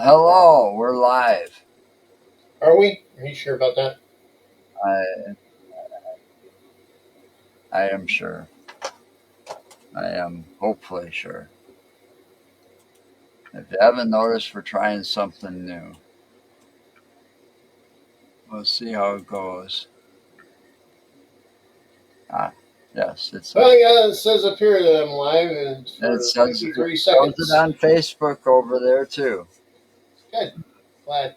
Hello, we're live. Are we? Are you sure about that? I I am sure. I am hopefully sure. If you haven't noticed, we're trying something new. We'll see how it goes. Ah, yes, Well, yeah, it says up here that I'm live and it for says it 53 shows it seconds. on Facebook over there too. Good. Glad.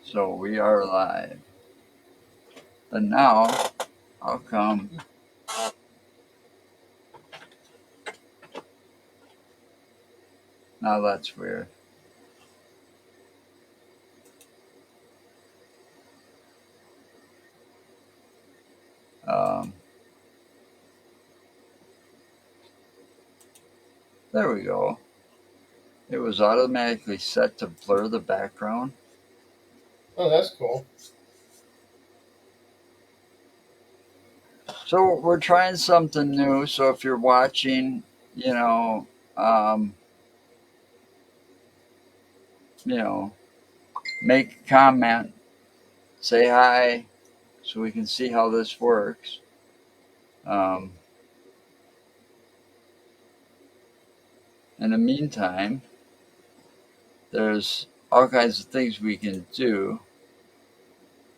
So we are live. But now, how come? Now that's weird. Um, there we go. It was automatically set to blur the background. Oh, that's cool. So we're trying something new. So if you're watching, you know, um, you know, make a comment, say hi, so we can see how this works. Um, in the meantime, there's all kinds of things we can do,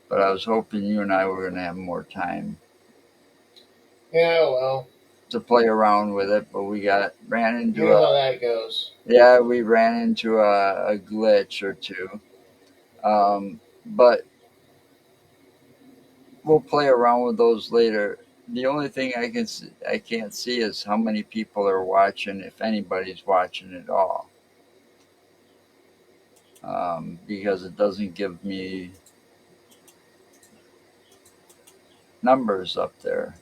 but I was hoping you and I were going to have more time Yeah, well, to play around with it, but ran you into know how that goes. we ran into a glitch or two. But we'll play around with those later. The only thing I can't see is how many people are watching, if anybody's watching at all, because it doesn't give me numbers up there.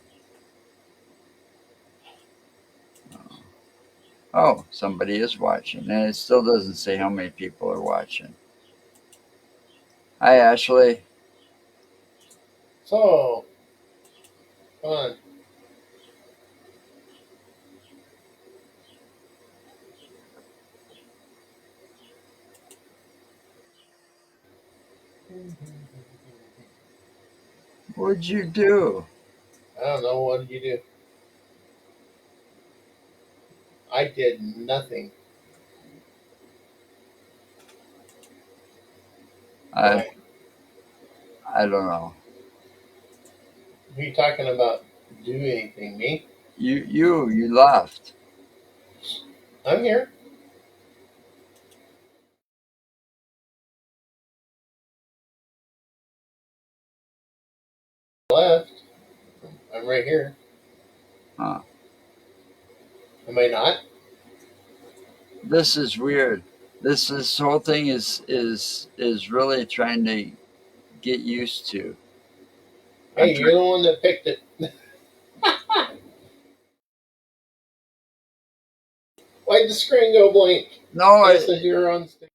Oh, somebody is watching, and it still doesn't say how many people are watching. Hi, Ashley. So, fun. What'd you do? I don't know. What did you do? I did nothing. I Why? I don't know. Who are you talking about? Do anything? Me? You left. I'm here. Left. I'm right here. Huh. Am I not? This is weird. This whole thing is really trying to get used to. I'm Hey, trying. you're the one that picked it. Why'd the screen go blank? No, It says you're on stage.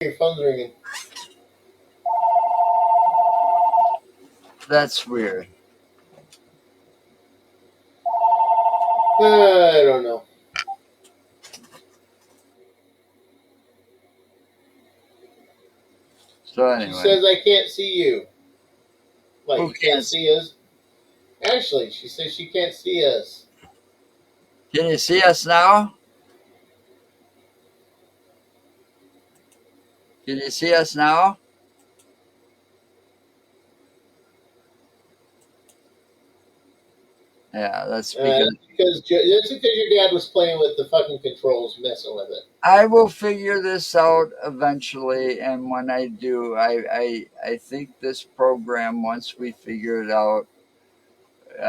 Your phone's ringing. that's weird. I don't know. So She anyway, says I can't see you. Like who you can't can see us? Ashley, she says she can't see us. can you see us now? Can you see us now? Yeah, that's because That's because your dad was playing with the fucking controls, messing with it. I will figure this out eventually, and when I do, I think this program once we figure it out. All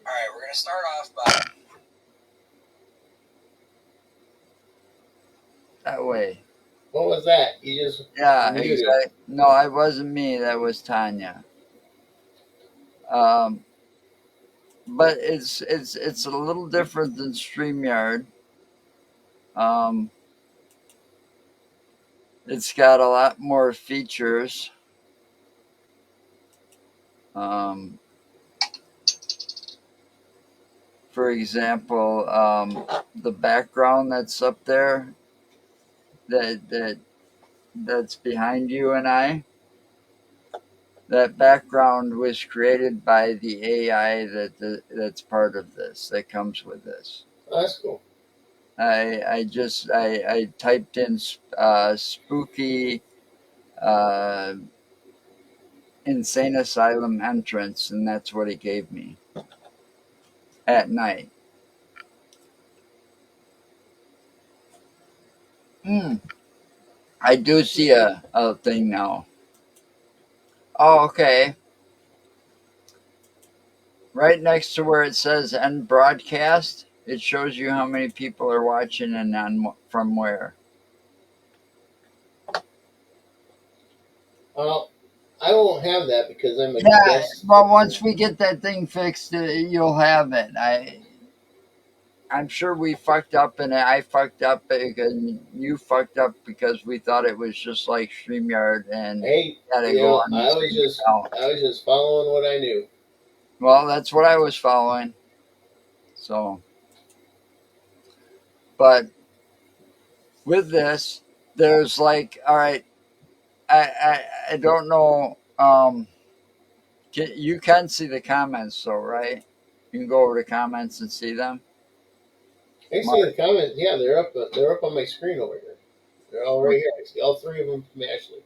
right, we're gonna start off by that way. What was that? You just Yeah, muted. exactly. No, it wasn't me. That was Tanya. Um, but it's a little different than StreamYard. Um, It's got a lot more features. Um, for example, the background that's up there, that's behind you and I. That background was created by the AI that's part of this, that comes with this. Oh, that's cool. I typed in spooky uh, insane asylum entrance, and that's what it gave me at night. Hmm. I do see a thing now. Oh, okay. Right next to where it says end broadcast, it shows you how many people are watching and from where. Well, I won't have that because I'm a Yeah, guest. but once we get that thing fixed, you'll have it. I'm sure we fucked up, and I fucked up, and you fucked up because we thought it was just like StreamYard, and Hey, had to go on the I was same just account. following what I knew. Well, that's what I was following. So, but with this, there's like, all right, I don't know. You can see the comments, though, right? You can go over to comments and see them. I see the Mark, comments. Yeah, they're up. They're up on my screen over here. They're all right here. I see all three of them from Ashley.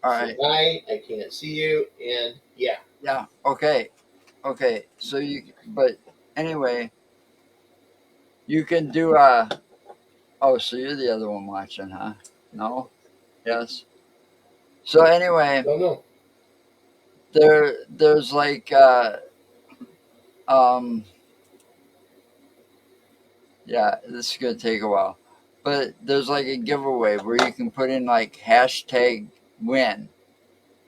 all Say right, hi. I can't see you. And yeah. yeah, okay, okay. So but anyway, you can do Oh, so you're the other one watching, huh? No? Yes. So anyway, Don't know. there's like um yeah, this is gonna take a while. But there's like a giveaway where you can put in like hashtag win.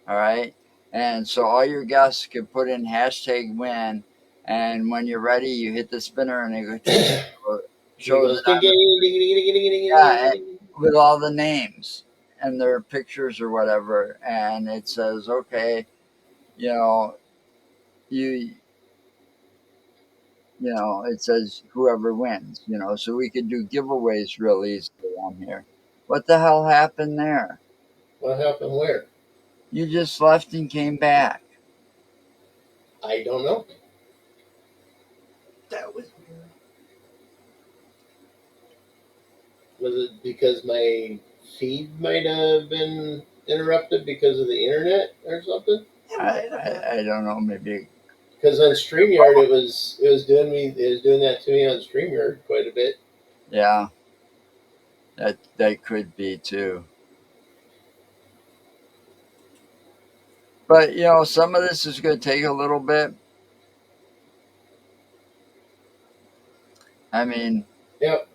All right. And so all your guests can put in hashtag win, and when you're ready you hit the spinner and it He shows goes it ding on the, ding ding ding ding ding ding yeah, ding ding. with all the names and their pictures or whatever, and it says, okay, you know, you it says whoever wins, so we could do giveaways real easily on here. What the hell happened there? What happened where? You just left and came back. I don't know. That was Was it because my feed might have been interrupted because of the internet or something? I don't know, maybe. Because on StreamYard, it was doing that to me on StreamYard quite a bit. Yeah, that could be too. But some of this is going to take a little bit. I mean, Yep.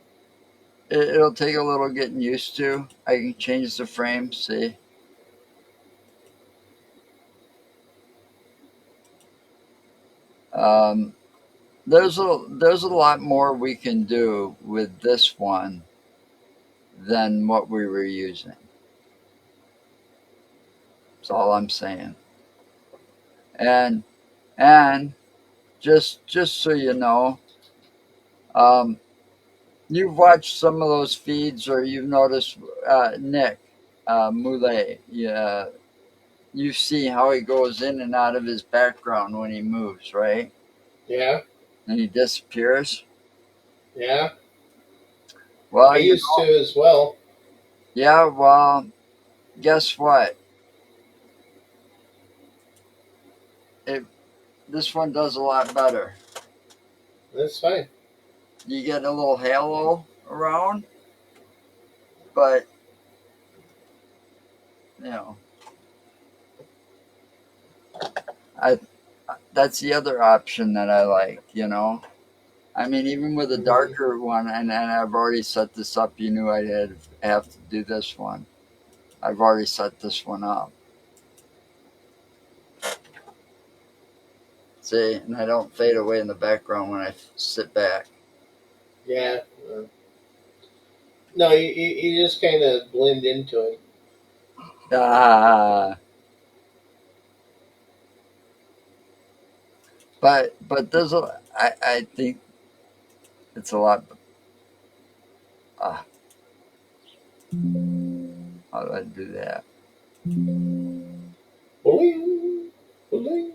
it'll take a little getting used to. I can change the frame. See, um, there's a lot more we can do with this one than what we were using. That's all I'm saying. And and just so you know, um, you've watched some of those feeds, or you've noticed Nick Moulet. Yeah, you see how he goes in and out of his background when he moves, right? Yeah. And he disappears. Yeah. I Well, used to as well. yeah. Well, guess what? It This one does a lot better. That's fine. You get a little halo around, but you know, I that's the other option that I like. I mean, even with a Mhm. darker one, and I've already set this up. You knew have to do this one. I've already set this one up. See, and I don't fade away in the background when I sit back. Yeah. No, you just kind of blend into it. Ah, but there's a I think it's a lot. Ah, how do I do that? Boing, boing.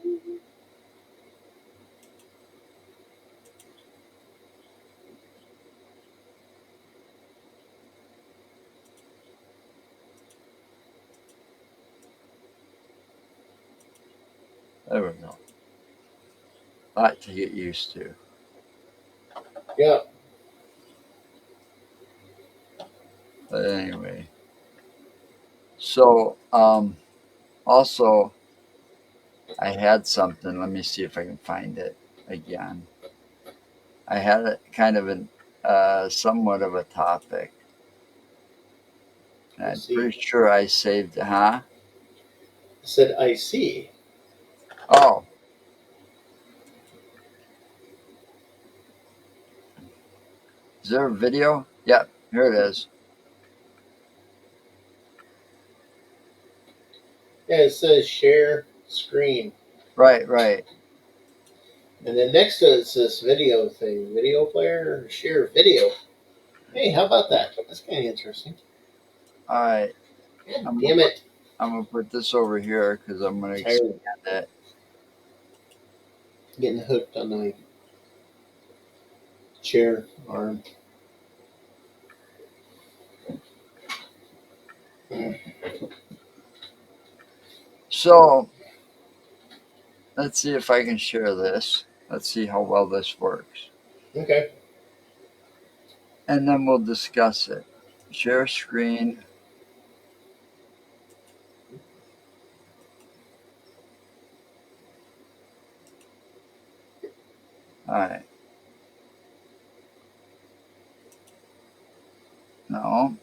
There we go. A lot to get used to. Yeah. But anyway, so also I had something. Let me see if I can find it again. I had a kind of an somewhat of a topic. And I I'm see. pretty sure I saved it, huh? I said, I see. Oh, is there a video? Yep, here it is. Yeah, it says share screen. Right, right. And then next to it says video thing. Video player, share video. Hey, how about that? That's kind of interesting. All right. God I'm gonna damn put it. I'm gonna put this over here because I'm gonna Tired expand of it. getting hooked on my chair arm. So let's see if I can share this. Let's see how well this works, Okay. and then we'll discuss it. Share screen. All right. No.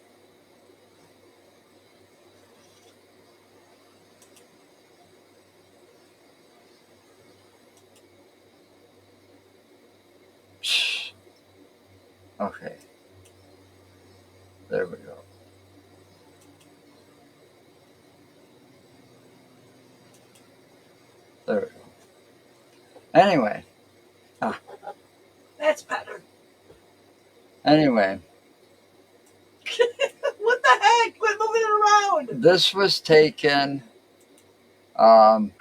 Okay. There we go. There we go. Anyway. Ah, That's better. anyway, What the heck? Quit moving it around. this was taken um,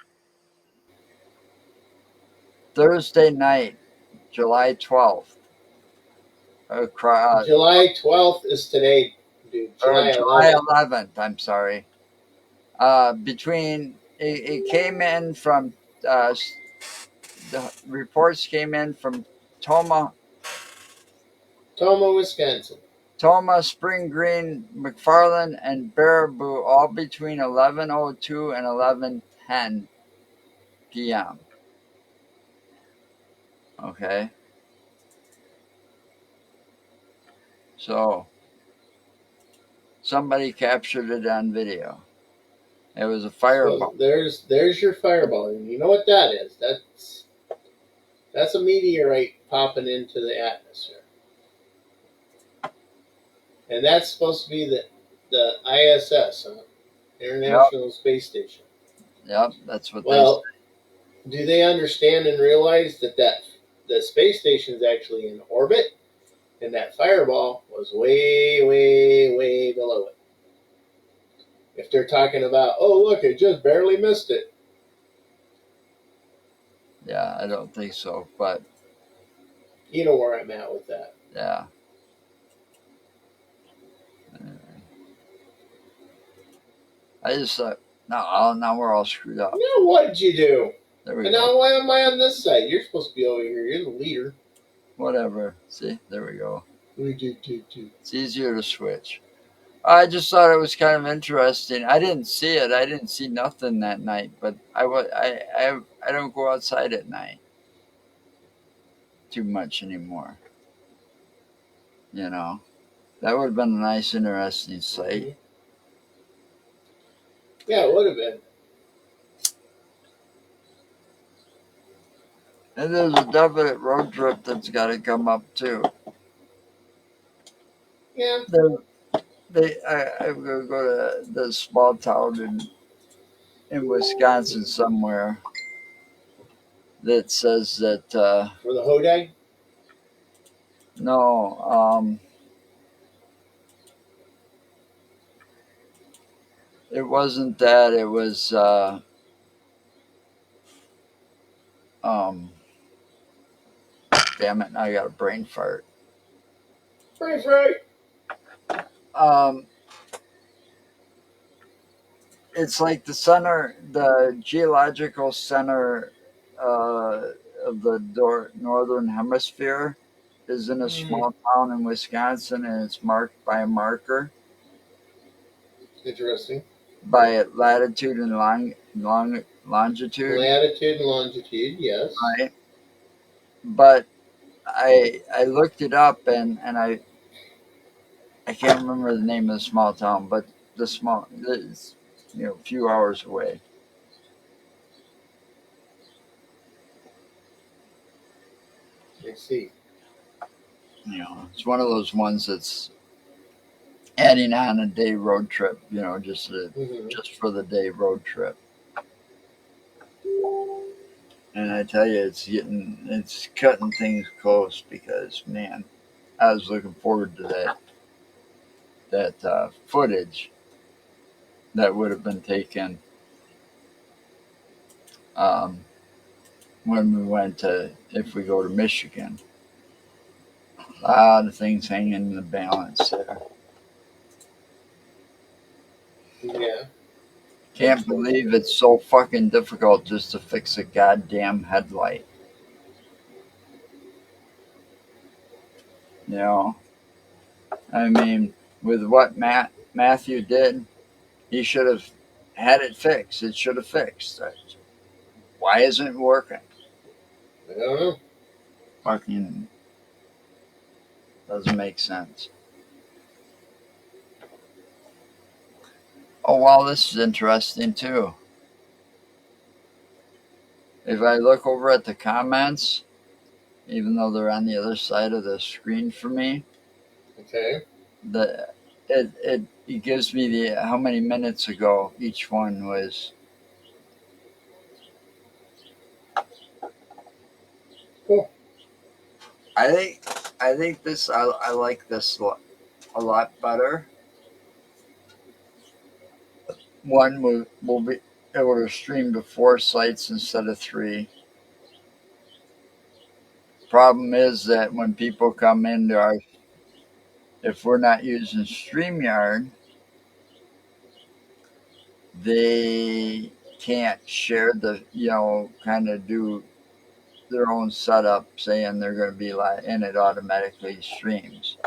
Thursday night, July 12th. July 12th is today, dude. Or July July 11th. 11th, I'm sorry. It came in from, the reports came in from Toma, Toma, Wisconsin. Spring Green, McFarland, and Baraboo, all between 11:02 and 11:10 p.m. Okay, so somebody captured it on video. It was a So fireball. there's your fireball. And you know what that is? That's a meteorite popping into the atmosphere. And that's supposed to be the ISS, huh? Yep, International Space Station. yep, that's what they. Well, do they understand and realize that the space station is actually in orbit, and that fireball was way, way, way below it? If they're talking about, oh look, it just barely missed it. Yeah, I don't think so, but You know where I'm at with that. yeah. I just thought, no, now we're all screwed up. Now what did you do? There we And go. now why am I on this side? You're supposed to be over here. You're the leader. Whatever. See, there we go. Do. It's easier to switch. I just thought it was kind of interesting. I didn't see it. I didn't see nothing that night, but I don't go outside at night too much anymore. You know, that would have been a nice, interesting sight. Mm-hmm. Yeah, it would have been. And there's a definite road trip that's got to come up too. Yeah. There, I'm gonna go to the small town in Wisconsin somewhere that says that For the Hodai? no, it wasn't that. It was um, damn it! I got a brain fart. Right, right. Um, it's like the geological center of the northern hemisphere is in a Mm, small town in Wisconsin, and it's marked by a marker interesting. by latitude and longitude, Latitude and longitude, yes. right? But I looked it up and I can't remember the name of the small town, but it's a few hours away. I see. It's one of those ones that's adding on a day road trip. Hmm. Just for the day road trip. And I tell you, it's cutting things close because man, I was looking forward to that footage that would have been taken um, when we went to if we go to Michigan. A lot of things hanging in the balance there. Yeah. Can't believe it's so fucking difficult just to fix a goddamn headlight. You know, I mean, with what Matthew did, he should have had it fixed. It should have fixed. Why isn't it working? I don't know. Fucking doesn't make sense. Oh, well, this is interesting too. If I look over at the comments, even though they're on the other side of the screen for me, Okay. the it gives me the how many minutes ago each one was. Cool. I think I like this a lot better. One will be able to stream to 4 sites instead of 3. Problem is that when people come into our, if we're not using StreamYard, they can't share kind of do their own setup saying they're going to be and it automatically streams.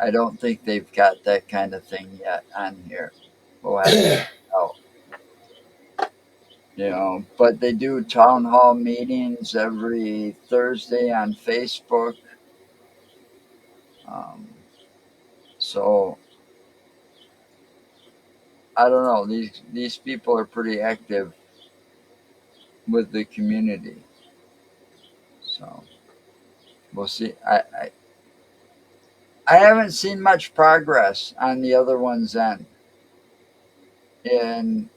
I don't think they've got that kind of thing yet on here. We'll have to out. But they do town hall meetings every Thursday on Facebook. Um, so I don't know. These people are pretty active with the community. So we'll see. I haven't seen much progress on the other one's end, and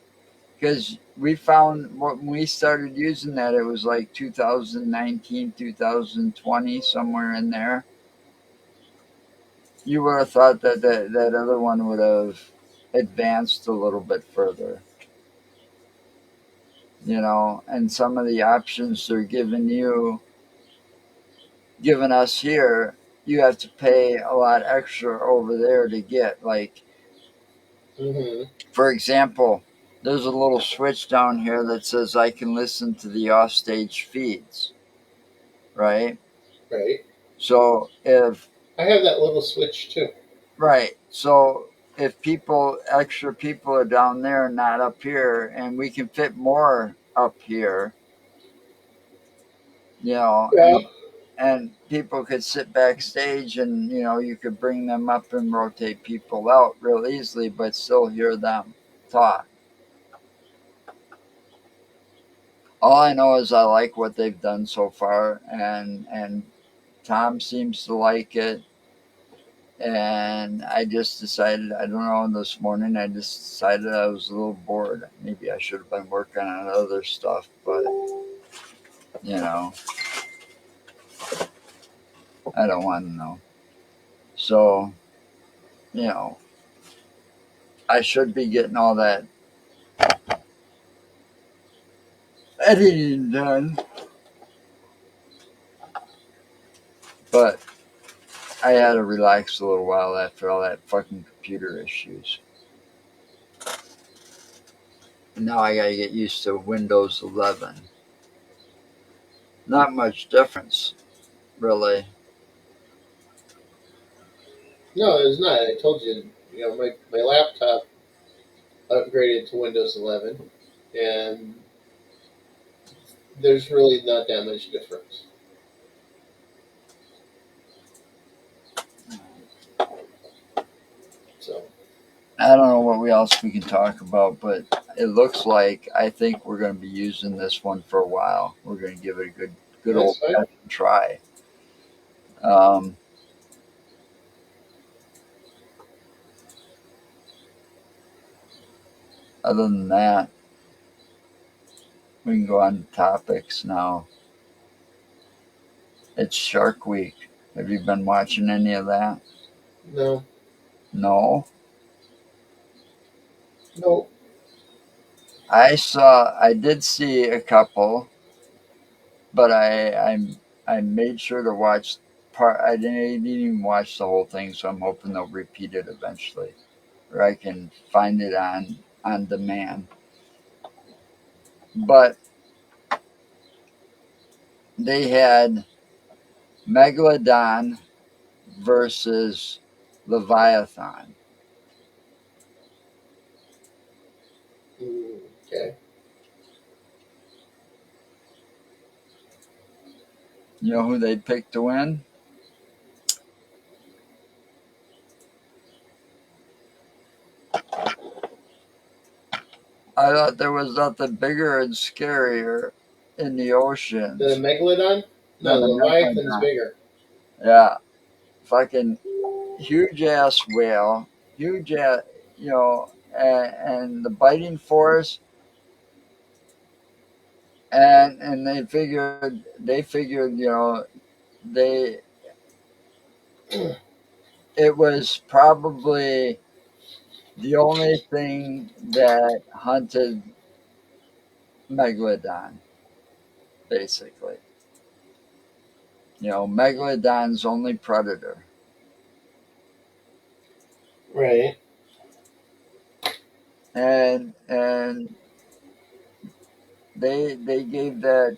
because we found when we started using that, it was like 2019, 2020, somewhere in there. You would have thought that other one would have advanced a little bit further, and some of the options they're giving us here, you have to pay a lot extra over there to get. Like, Hmm. for example, there's a little switch down here that says I can listen to the offstage feeds, right? Right. So if I have that little switch too. right, so if extra people are down there, not up here, and we can fit more up here, you know, Yeah. and and people could sit backstage and you could bring them up and rotate people out real easily but still hear them talk. All I know is I like what they've done so far, and Tom seems to like it, And I just decided, I don't know, this morning I just decided I was a little bored. Maybe I should have been working on other stuff, but you know, I don't want to know. So, you know, I should be getting all that editing done, but I had to relax a little while after all that fucking computer issues. And now I gotta get used to Windows 11. Not much difference, really. No, it's not. I told you, my laptop upgraded to Windows 11, and there's really not that much difference. So, I don't know what else we can talk about, but it looks like I think we're going to be using this one for a while. We're going to give it a good that's old fine. fashioned try. Um, Other than that, we can go on to topics now. It's Shark Week. Have you been watching any of that? No, No. no. I did see a couple, but I made sure to watch part. I didn't even watch the whole thing, so I'm hoping they'll repeat it eventually, or I can find it on demand. But they had Megalodon versus Leviathan. Okay. You know who they picked to win? I thought there was nothing bigger and scarier in the The oceans Megalodon? No, than the a Leviathan's Megalodon. bigger. Yeah, fucking huge ass whale, huge ass, and the biting force, and they figured, they it was probably the only thing that hunted megalodon, basically. Megalodon's only predator, Right. and they gave that.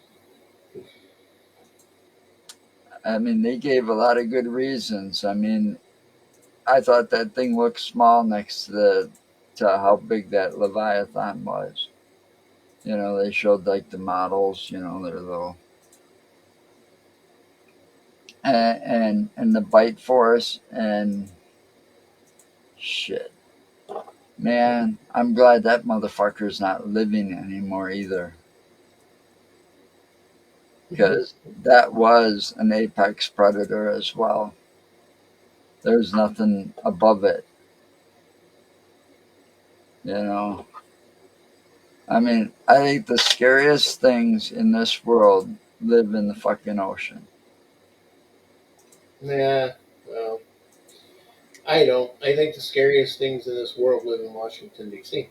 I mean, they gave a lot of good reasons. I mean, I thought that thing looked small next to how big that Leviathan was. They showed like the models, their little and the bite force and shit. Man, I'm glad that motherfucker's not living anymore either, because that was an apex predator as well. There's nothing above it, you know. I mean, I think the scariest things in this world live in the fucking ocean. Yeah, well, I don't. I think the scariest things in this world live in Washington, D.C.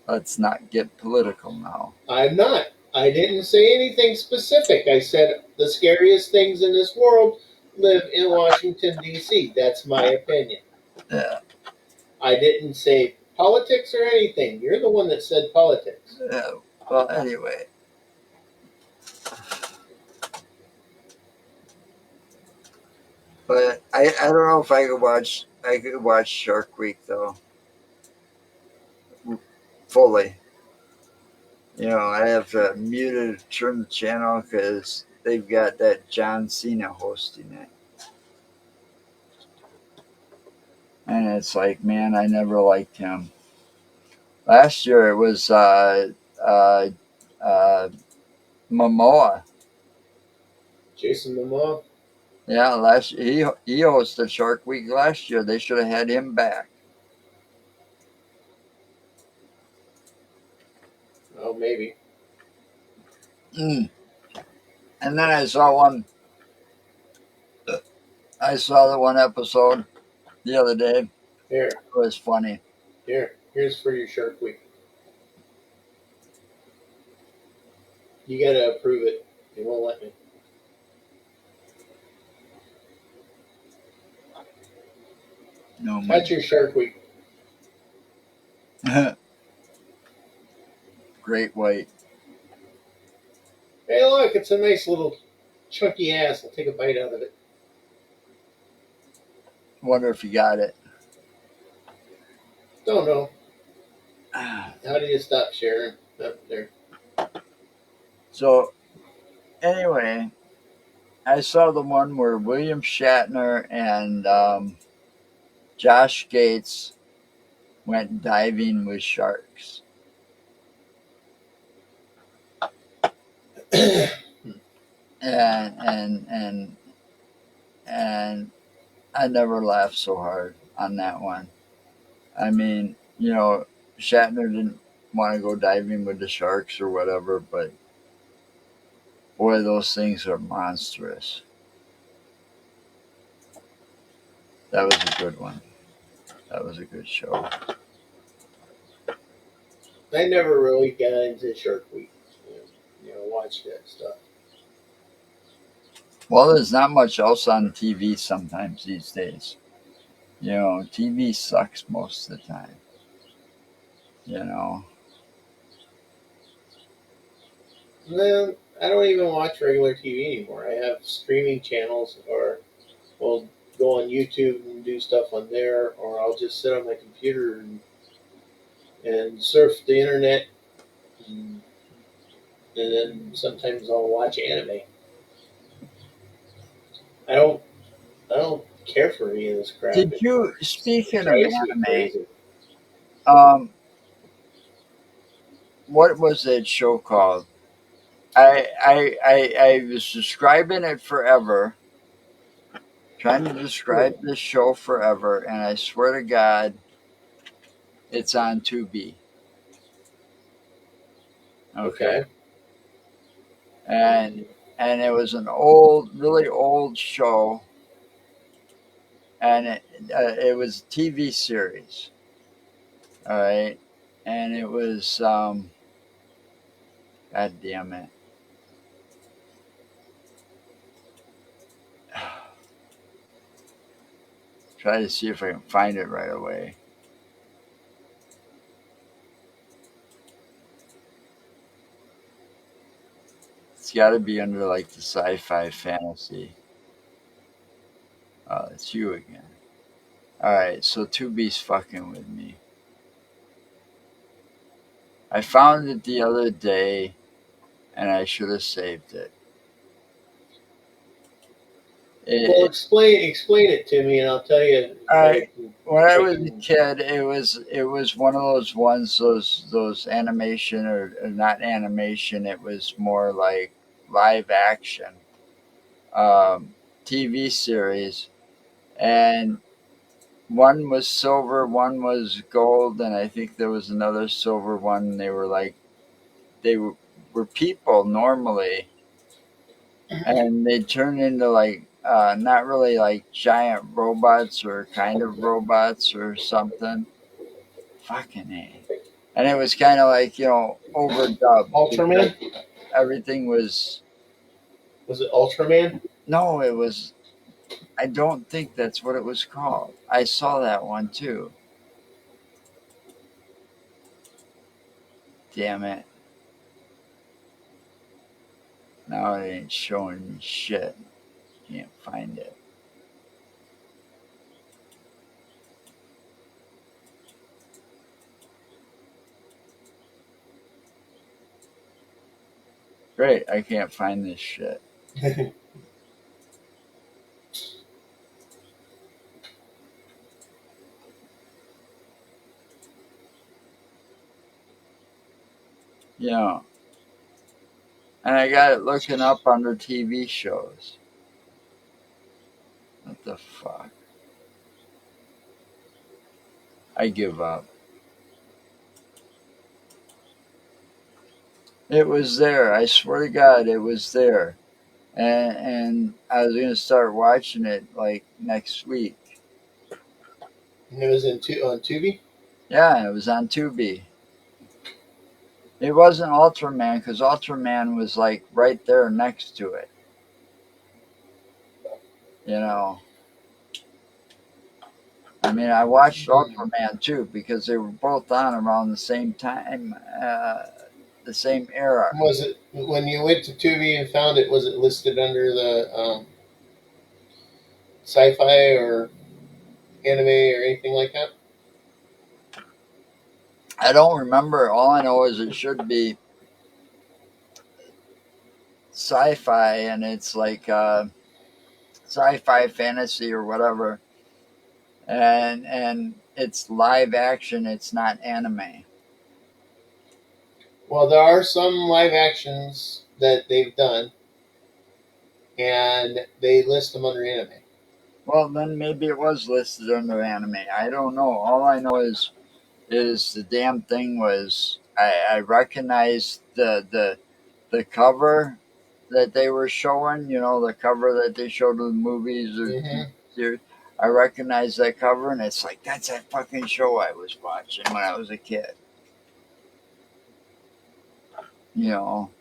Let's not get political now. I'm not. I didn't say anything specific. I said the scariest things in this world live in Washington, D.C. That's my opinion. Yeah, I didn't say politics or anything. You're the one that said politics. yeah. Well, anyway, but I don't know if I could watch Shark Week though fully. I have to mute it, turn the channel because they've got that John Cena hosting it, and it's like, man, I never liked him. Last year it was uh, uh, Momoa. Jason Momoa. Yeah, he hosted Shark Week last year. They should have had him back. Oh, maybe. Mm. And then I saw one. I saw the one episode the other day. It Here, was funny. here's for your Shark Week. You gotta approve it. They won't let me. No That's money. your Shark Week. Great white. Hey, look, it's a nice little chunky ass. I'll take a bite out of it. Wonder if you got it. Don't know. How do you stop sharing? Up there. So anyway, I saw the one where William Shatner and Josh Gates went diving with sharks, and and I never laughed so hard on that one. I mean, Shatner didn't want to go diving with the sharks or whatever, but boy, those things are monstrous. That was a good one. That was a good show. I never really got into Shark Week. Watch that stuff. Well, there's not much else on TV sometimes these days. TV sucks most of the time. You know, No, I don't even watch regular TV anymore. I have streaming channels, or will go on YouTube and do stuff on there, or I'll just sit on my computer and surf the internet, and, and then sometimes I'll watch anime. I don't I don't care for any of this crap. did It you? Speaking of drives me anime, crazy. um, what was that show called? I was describing it forever, trying to describe this show forever, and I swear to God, it's on Tubi. Okay, Okay. and and it was an old, really old show, and it was a TV series. All right, and it was God damn it. Try to see if I can find it right away. It's got to be under like the sci-fi fantasy. Oh, it's you again. All right, so Tubi's fucking with me. I found it the other day, and I should have saved it. Well, It explain it to me, and I'll tell you if I I can When I if I was a can. kid, it was one of those ones, those animation, or not animation. It was more like live action um, TV series, and one was silver, one was gold, and I think there was another silver one. They were like they were people normally, and they turned into like not really like giant robots or kind of robots or something. Fucking A. And it was kind of like, overdubbed because Ultraman? everything was. Was it Ultraman? No, it was. I don't think that's what it was called. I saw that one too. Damn it. Now it ain't showing me shit. Can't find it. Great, I can't find this shit. You know, and I got it looking up under TV shows. the fuck? I give up. It was there. I swear to God, it was there. And I was gonna start watching it like next week. And it was on Tubi. Yeah, it was on Tubi. It wasn't Ultraman because Ultraman was like right there next to it. You know, I mean, I watched Ultraman too because they were both on around the same time, the same era. Was it when you went to Tubi and found it? Was it listed under the sci-fi or anime or anything like that? I don't remember. All I know is it should be sci-fi, and it's like sci-fi fantasy or whatever, and it's live action. It's not anime. Well, there are some live actions that they've done, and they list them under anime. Well, then maybe it was listed under anime. I don't know. All I know is the damn thing was I recognized the cover that they were showing. You know, the cover that they showed of the movies or Mm-hmm. series. I recognized that cover, and it's like that's that fucking show I was watching when I was a kid. You know,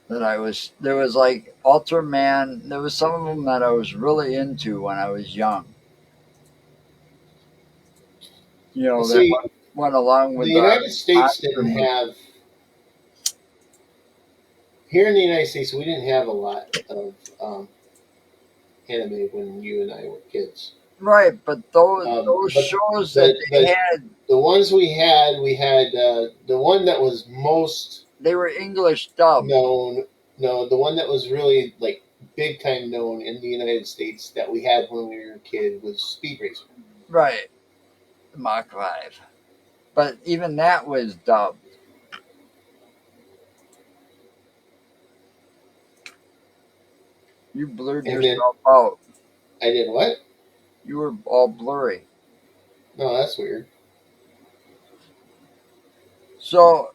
that I was there was like Ultraman. There was some of them that I was really into when I was young. You know, that See, went along the with the United States monster didn't movie. have here in the United States. We didn't have a lot of anime when you and I were kids. Right, but those But shows that but they but had, the ones we had the one that was most they were English dubbed. known. No, the one that was really like big time known in the United States that we had when we were a kid was Speed Racer. Right, Mach 5. But even that was dubbed. You blurred And then yourself out. I did what? You were all blurry. No, that's weird. So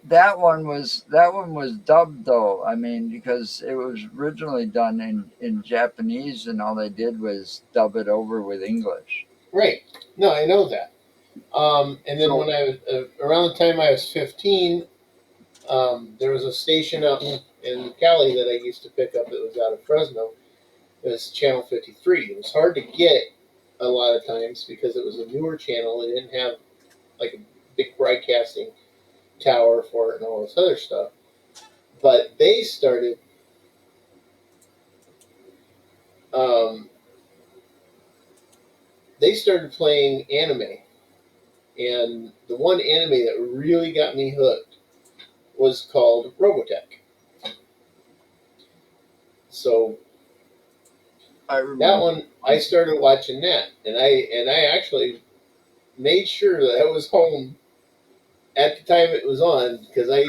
that one was dubbed though. I mean, because it was originally done in Japanese, and all they did was dub it over with English. Right. No, I know that. And then So when I was around the time I was 15, there was a station out in Cali that I used to pick up that was out of Fresno. It was Channel 53. It was hard to get a lot of times because it was a newer channel. It didn't have like a big broadcasting tower for it and all this other stuff. But um, they started playing anime, and the one anime that really got me hooked was called Robotech. So I that remember. one I started watching that, and I actually made sure that I was home at the time it was on because I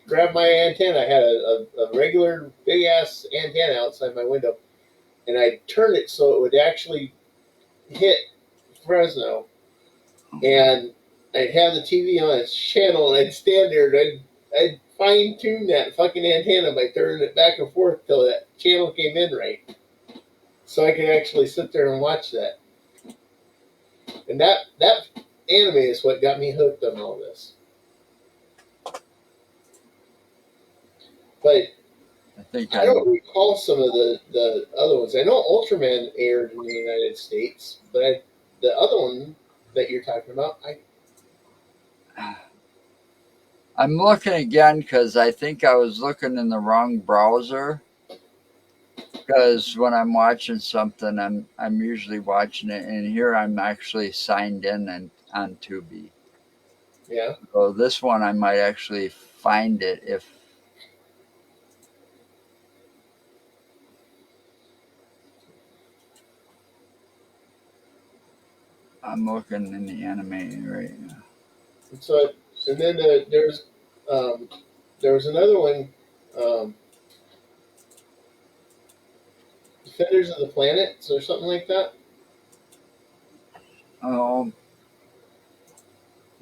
grabbed my antenna. I had a regular big ass antenna outside my window, and I turned it so it would actually hit Fresno, and I'd have the TV on its channel, and I'd stand there and I'd fine tune that fucking antenna by turning it back and forth till that channel came in right, so I could actually sit there and watch that. And that anime is what got me hooked on all this. But I think I I don't know. recall some of the other ones. I know Ultraman aired in the United States, but the other one that you're talking about, I'm looking again because I think I was looking in the wrong browser. Because when I'm watching something, I'm usually watching it, and here I'm actually signed in and on Tubi. yeah. So this one I might actually find it if I'm looking in the anime right now. And so, and then um, there was another one. Um, Defenders of the Planets or something like that. Oh,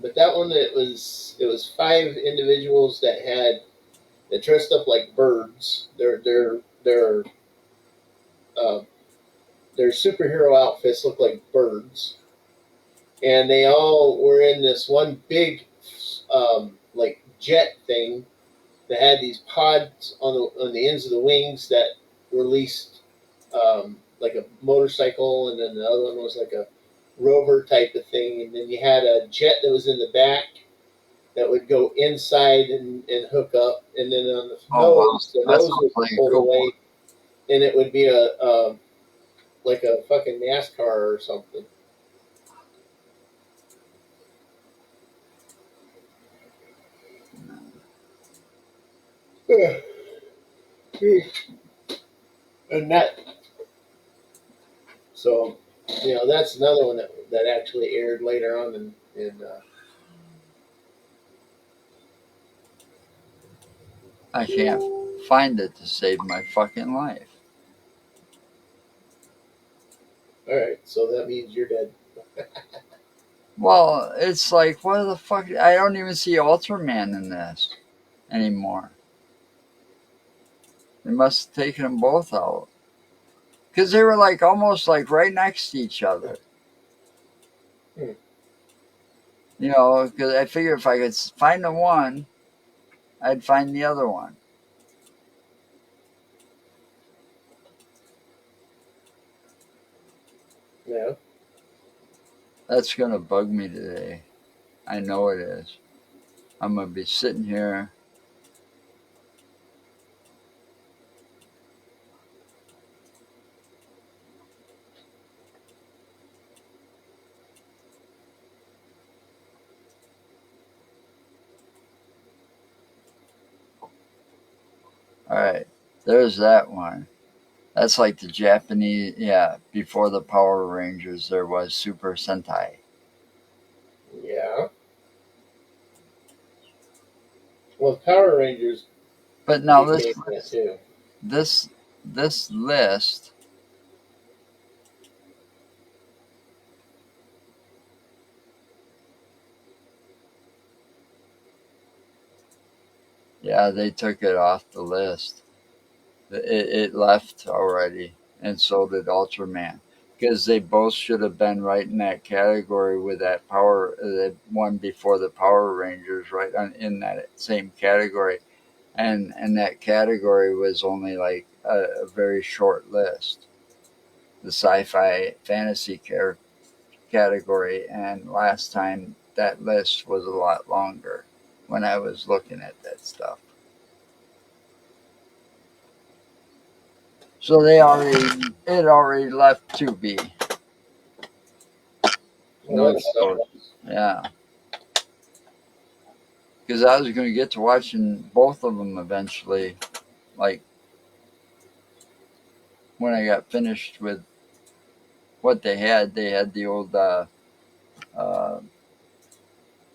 But that one, it was five individuals that dressed up like birds. Uh, their superhero outfits look like birds, and they all were in this one big like jet thing that had these pods on the ends of the wings that released like a motorcycle, and then the other one was like a rover type of thing, and then you had a jet that was in the back that would go inside and hook up, and then on oh wow, the that nose sounds would be like a pulled cool one. away, and it would be a like a fucking NASCAR or something. And that, so that's another one that actually aired later on in I can't find it to save my fucking life. all right, so that means you're dead. Well, it's like, what the fuck? I don't even see Ultraman in this anymore. They must have taken them both out. Because they were like almost like right next to each other. Hmm. Because I figure if I could find the one, I'd find the other one. Yeah. That's going to bug me today. I know it is. I'm going to be sitting here. All right. There's that one. That's like the Japanese, yeah, before the Power Rangers, there was Super Sentai. Yeah. Well, Power Rangers But now became that too. this this list, yeah, they took it off the list. It left already, and so did Ultraman, because they both should have been right in that category with that the one before the Power Rangers, right in that same category, and that category was only like a very short list, the sci-fi fantasy category, and last time that list was a lot longer when I was looking at that stuff. So it already left to be. Well, No that doubt. sucks. Yeah. Because I was going to get to watching both of them eventually. Like when I got finished with what they had the old, uh,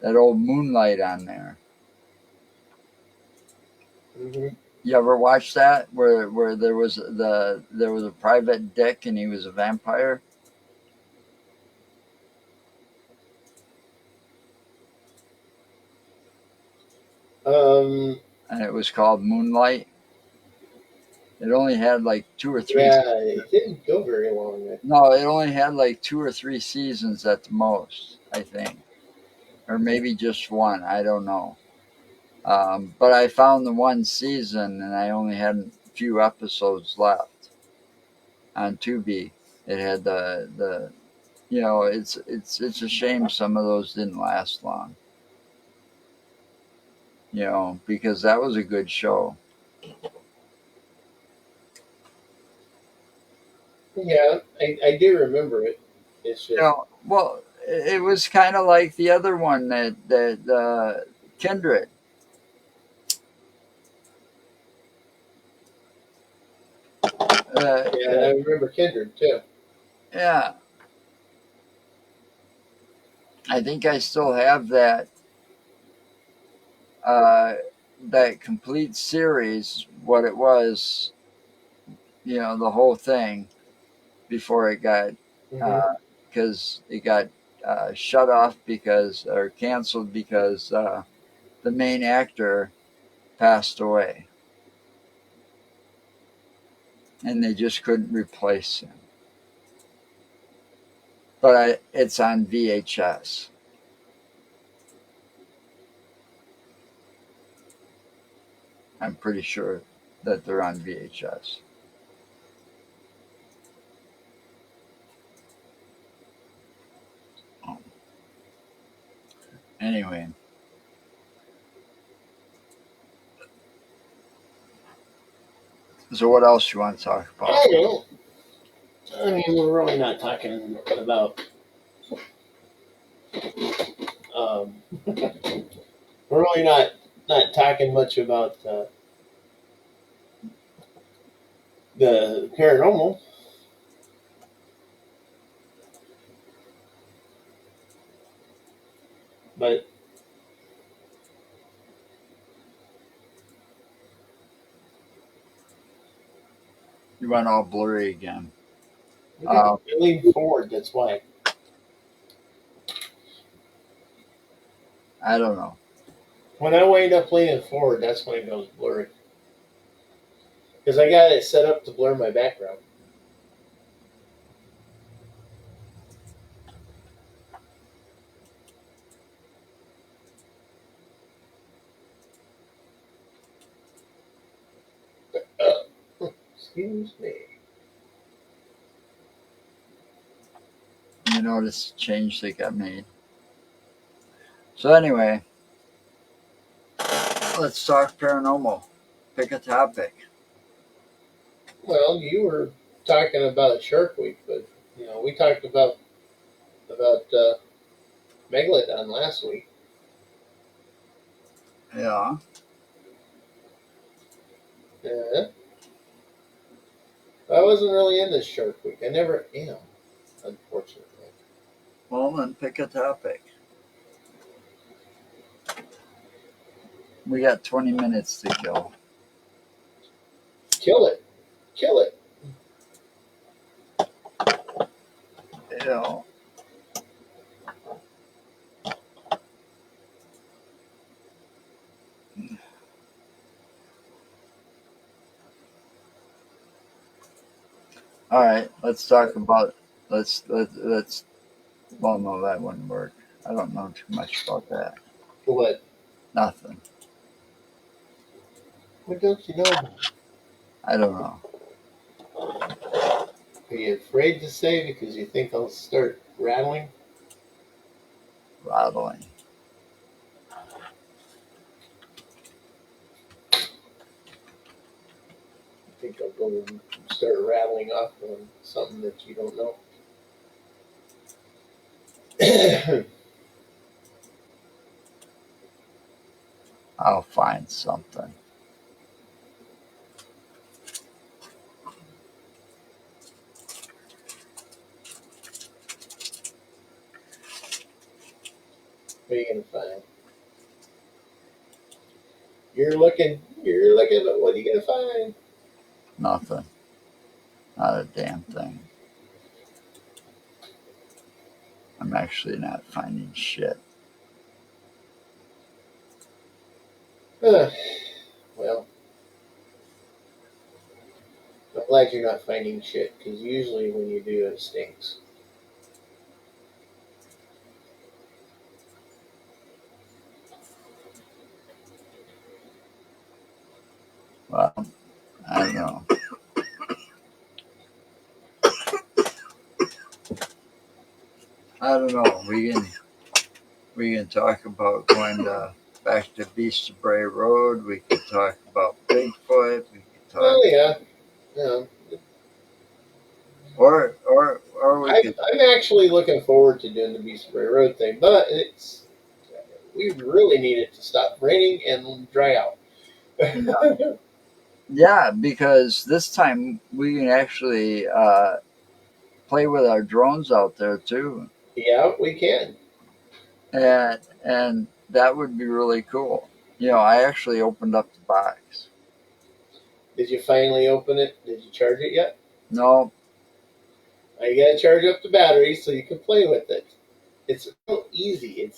that old Moonlight on there. Hmm. You ever watch that where there was a private dick and he was a vampire Um. and it was called Moonlight? It only had like two or three. Yeah, it didn't go very long. No, it only had like two or three seasons at the most, I think, or maybe just one. I don't know. But I found the one season, and I only had a few episodes left on Tubi. It had the it's a shame some of those didn't last long. Because that was a good show. Yeah, I do remember it. It's just Well, it was kind of like the other one that Kindred. Uh, yeah, and I remember Kindred too. yeah, I think I still have uh, that complete series. What it was, the whole thing before it got Hmm. because it got shut off because or canceled because the main actor passed away and they just couldn't replace him. But it's on VHS. I'm pretty sure that they're on VHS. Anyway, so what else you want to talk about? I don't know. I mean, we're really not talking about. We're really not talking much about the paranormal. But You went all blurry again. I lean forward. That's why. I don't know. When I wind up leaning forward, that's when it goes blurry. Because I got it set up to blur my background. Excuse me. You notice the change that got made. So anyway, let's talk paranormal. Pick a topic. Well, you were talking about Shark Week, but we talked about Megalodon last week. Yeah. Yeah, I wasn't really into Shark Week. I never am, unfortunately. Well, then pick a topic. We got 20 minutes to kill. Kill it, kill it. You know, all right, let's talk about let's. Well, no, that wouldn't work. I don't know too much about that. What? Nothing. What don't you know? I don't know. Are you afraid to say because you think I'll start rattling? Rattling. Think I'll go and start rattling off on something that you don't know? I'll find something. What are you gonna find? You're looking, but what are you gonna find? Nothing. Not a damn thing. I'm actually not finding shit. Huh. Well, I'm glad you're not finding shit because usually when you do, it stinks. Well, I don't know. I don't know. We can talk about going back to Beast of Bray Road. We could talk about Bigfoot. We could talk, Oh yeah, yeah. or we could. I'm actually looking forward to doing the Beast Bray Road thing, but we really need it to stop raining and dry out. Yeah, yeah, because this time we can actually play with our drones out there too, Yeah, we can. and that would be really cool. I actually opened up the box. Did you finally open it? Did you charge it yet? No, You gotta charge up the battery so you can play with it. It's real easy.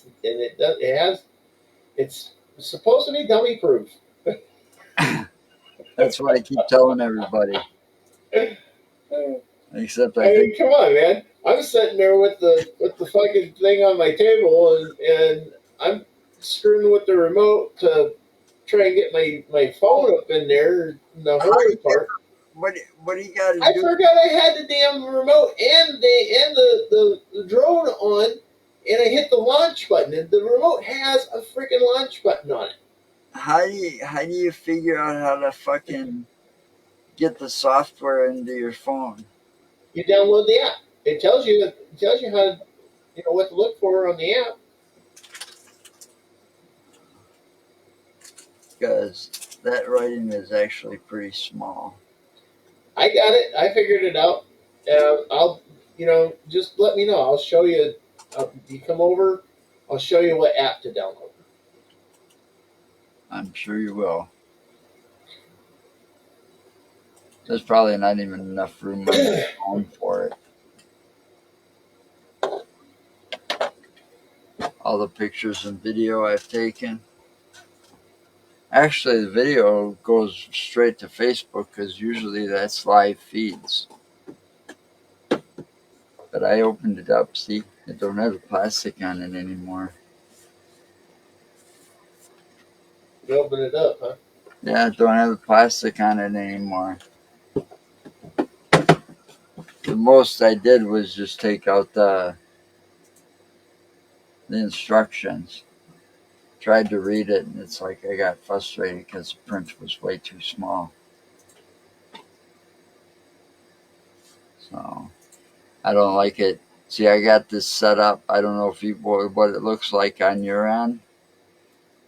It's supposed to be dummy proof. that's what I keep telling everybody. Except I I think mean, come on, man. I'm sitting there with the fucking thing on my table, and I'm screwing with the remote to try and get my phone up in there, in the how do holy you, part. what do you got to I do? forgot I had the damn remote and the drone on, and I hit the launch button. And the remote has a freaking launch button on it. How do you figure out how to fucking get the software into your phone? You download the app. It tells you how to, what to look for on the app. Because that writing is actually pretty small. I got it. I figured it out. I'll, just let me know. I'll show you. You come over. I'll show you what app to download. I'm sure you will. There's probably not even enough room on your phone for it. All the pictures and video I've taken. Actually, the video goes straight to Facebook because usually that's live feeds. But I opened it up. See, it don't have the plastic on it anymore. You open it up, huh? Yeah, it don't have the plastic on it anymore. The most I did was just take out the instructions. Tried to read it, and it's like I got frustrated because the print was way too small. So I don't like it. See, I got this set up. I don't know if you what it looks like on your end,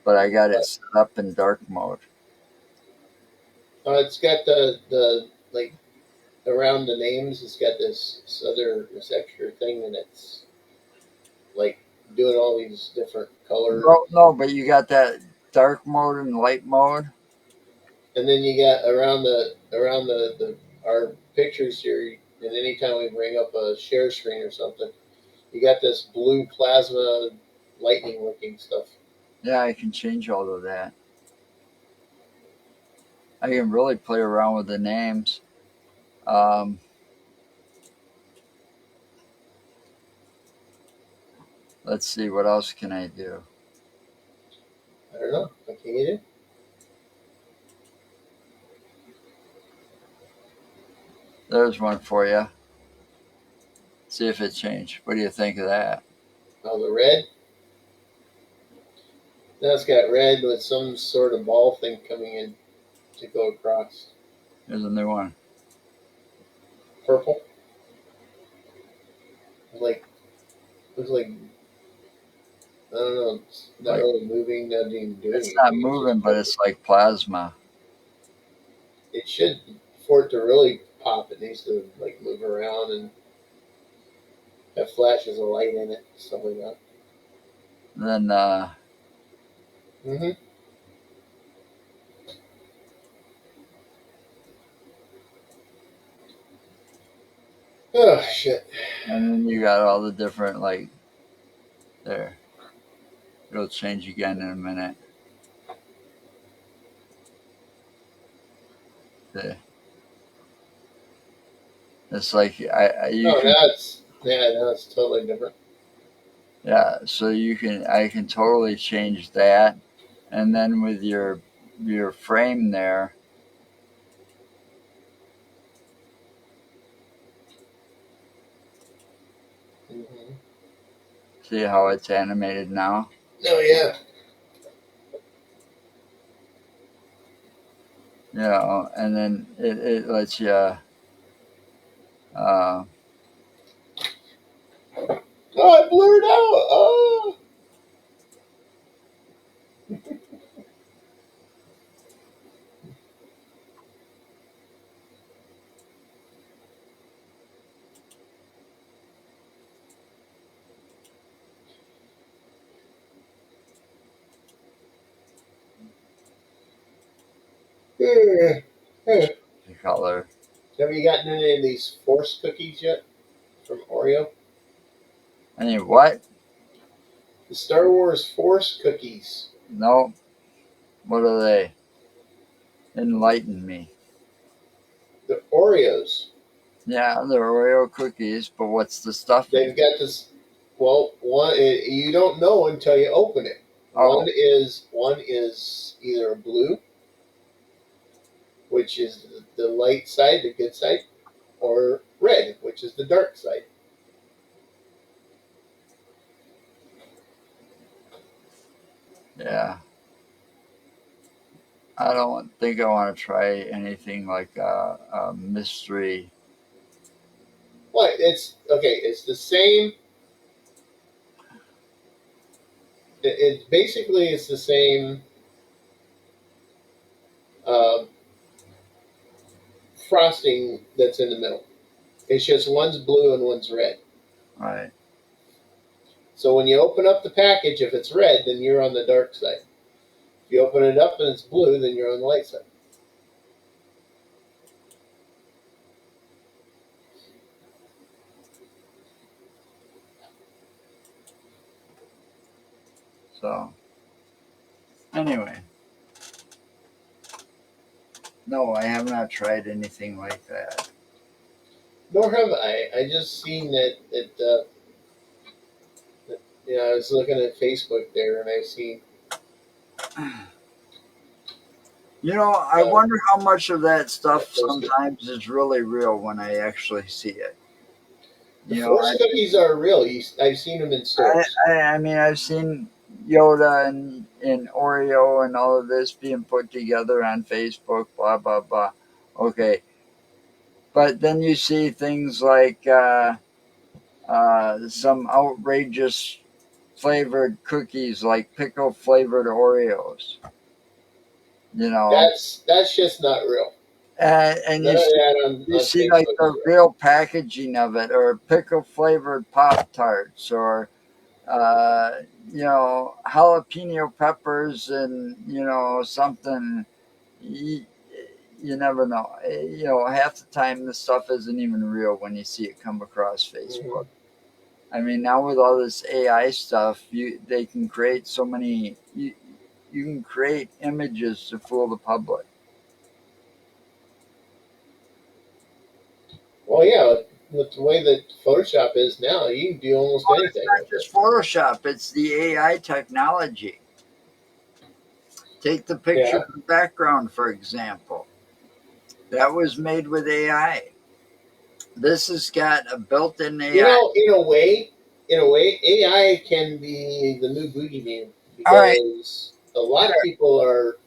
but I got it But set up in dark mode. it's got the like around the names. It's got this extra thing, and it's like doing all these different colors. No, no, but you got that dark mode and light mode. And then you got around the our pictures here. And anytime we bring up a share screen or something, you got this blue plasma lightning looking stuff. Yeah, I can change all of that. I can really play around with the names. Um, let's see, what else can I do? I don't know. I can't get it. There's one for you. See if it changed. What do you think of that? Oh, the red. Now it's got red with some sort of ball thing coming in to go across. Here's a new one. Purple. Like looks like I don't know. It's not Like really moving. Not even doing it's not anything. It's moving, just but purple. it's like plasma. It should for it to really pop. It needs to like move around and have flashes of light in it, stuff like that. And then Mm-hmm. Oh shit. you got all the different like there. It'll change again in a minute. The- It's like you Oh, can now it's totally different. yeah. So I can totally change that, and then with your frame there. Mm-hmm. See how it's animated now. Oh yeah. And then it lets you Oh, I blurred out. Oh. Yeah. Hey, the color. have you gotten any of these Force cookies yet from Oreo? Any what? The Star Wars Force cookies. No. What are they? Enlighten me. The Oreos. Yeah, they're Oreo cookies, but what's the stuffing? They've got this. Well, one you don't know until you open it. Oh, One is either blue, which is the light side, the good side, or red, which is the dark side. yeah. I don't think I want to try anything like a mystery. Well, it's okay. It's the same. It basically it's the same um, frosting that's in the middle. It's just one's blue and one's red. Right. So when you open up the package, if it's red, then you're on the dark side. If you open it up and it's blue, then you're on the light side. So, anyway. No, I have not tried anything like that. Nor have I. I just seen that. I was looking at Facebook there, and I seen. You know, I Uh, wonder how much of that that stuff posted. sometimes is really real when I actually see it. The You know, Force cookies are real. I've seen them in stores. I mean, I've seen Yoda and Oreo and all of this being put together on Facebook, blah, blah, blah. Okay. But then you see things like some outrageous flavored cookies like pickle flavored Oreos, you know, That's just not real. and None of that you on see like Facebook is the real. real packaging of it, or pickle flavored Pop Tarts, or uh, jalapeno peppers, and something. You, you never know. Half the time this stuff isn't even real when you see it come across Hmm. Facebook. I mean, now with all this AI stuff, they can create so many. You can create images to fool the public. Well, yeah, with the way that Photoshop is now, you can do almost It's anything not with it. just Photoshop; it's the AI technology. Take the picture Yeah. of the background, for example. That was made with AI. This has got a built-in AI. In a way, AI can be the new boogeyman All right, because a lot of people are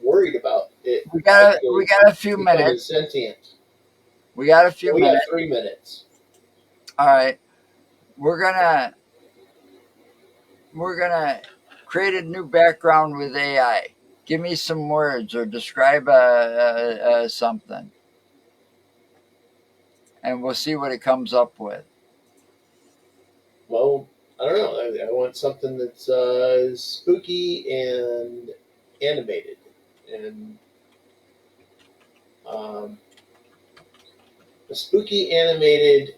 worried about it we actually got a few becoming minutes. sentient. We got a few Well, we got minutes. 3 minutes. All right, we're gonna we're gonna create a new background with AI. Give me some words or describe something, and we'll see what it comes up with. Well, I don't know. I want something that's spooky and animated, and um, a spooky animated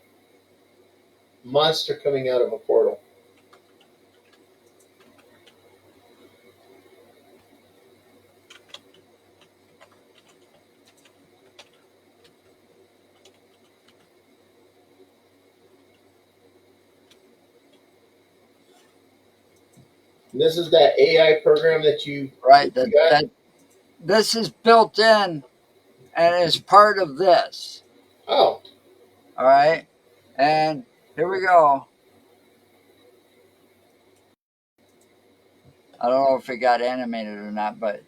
monster coming out of a portal. And this is that AI program Right? that you That got. that this is built in and is part of this. Oh, All right, and here we go. I don't know if it got animated or not, but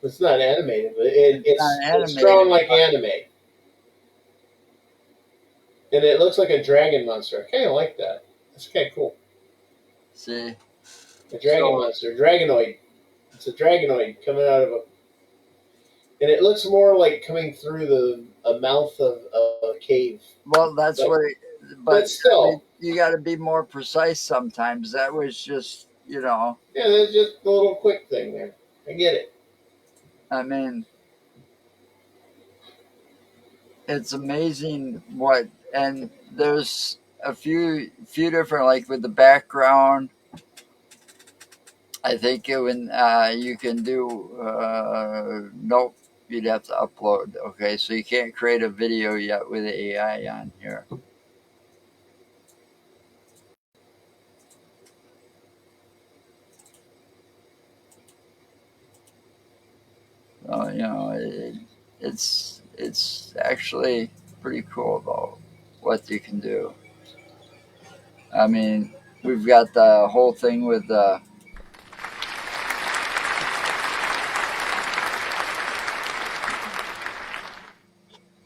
it's not animated, but it's not it's drawn animated. like anime, and it looks like a dragon monster. I kind of like that. That's kind of cool. See, A dragon so monster, dragonoid. It's a dragonoid coming out of a, and it looks more like coming through the a mouth of a cave. well, that's But what. But but I mean, still, you got to be more precise sometimes. That was just you know, Yeah, that's just a little quick thing there. I get it. I mean, it's amazing what, and there's a few different, like with the background. I think it when you can do nope, you'd have to upload. Okay, so you can't create a video yet with AI on here. You know, it's actually pretty cool though what you can do. I mean, we've got the whole thing with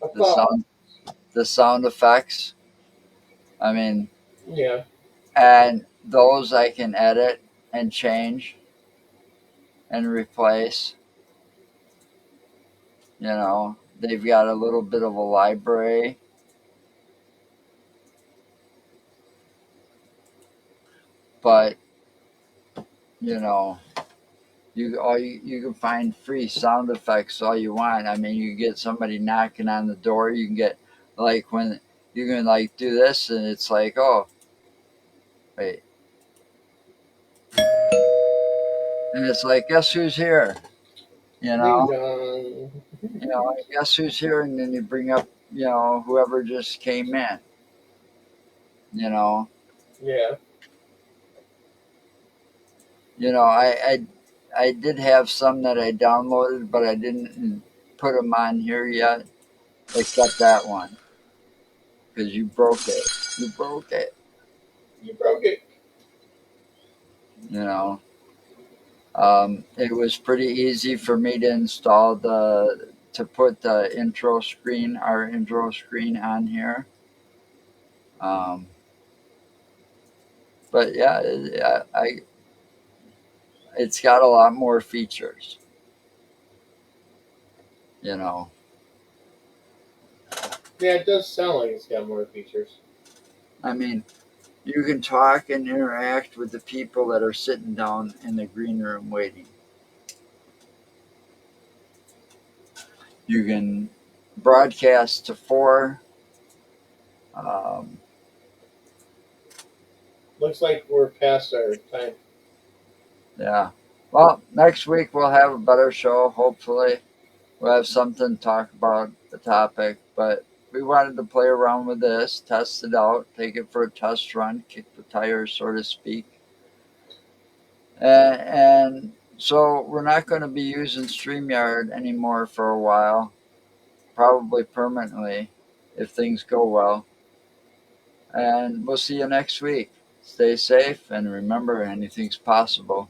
I the thought, sound effects. I mean, yeah, and those I can edit and change and replace. You know, they've got a little bit of a library, but you know, you can find free sound effects all you want. I mean, you get somebody knocking on the door. You can get like when you can like do this, and it's like, oh wait, and it's like, guess who's here? You ding know, dong. guess who's here, and then you bring up, whoever just came in. You know, Yeah, I did have some that I downloaded, but I didn't put them on here yet, except that one because you broke it. You broke it. you broke it. You know, it was pretty easy for me to install to put the our intro screen on here. Um, but yeah, it's got a lot more features. You know, Yeah, it does sound like it's got more features. I mean, you can talk and interact with the people that are sitting down in the green room waiting. You can broadcast to four. Um, Looks like we're past our time. yeah. Well, next week we'll have a better show. Hopefully, we'll have something to talk about the topic. But we wanted to play around with this, test it out, take it for a test run, kick the tires, so to speak. And so we're not going to be using StreamYard anymore for a while, probably permanently if things go well. And we'll see you next week. Stay safe and remember anything's possible.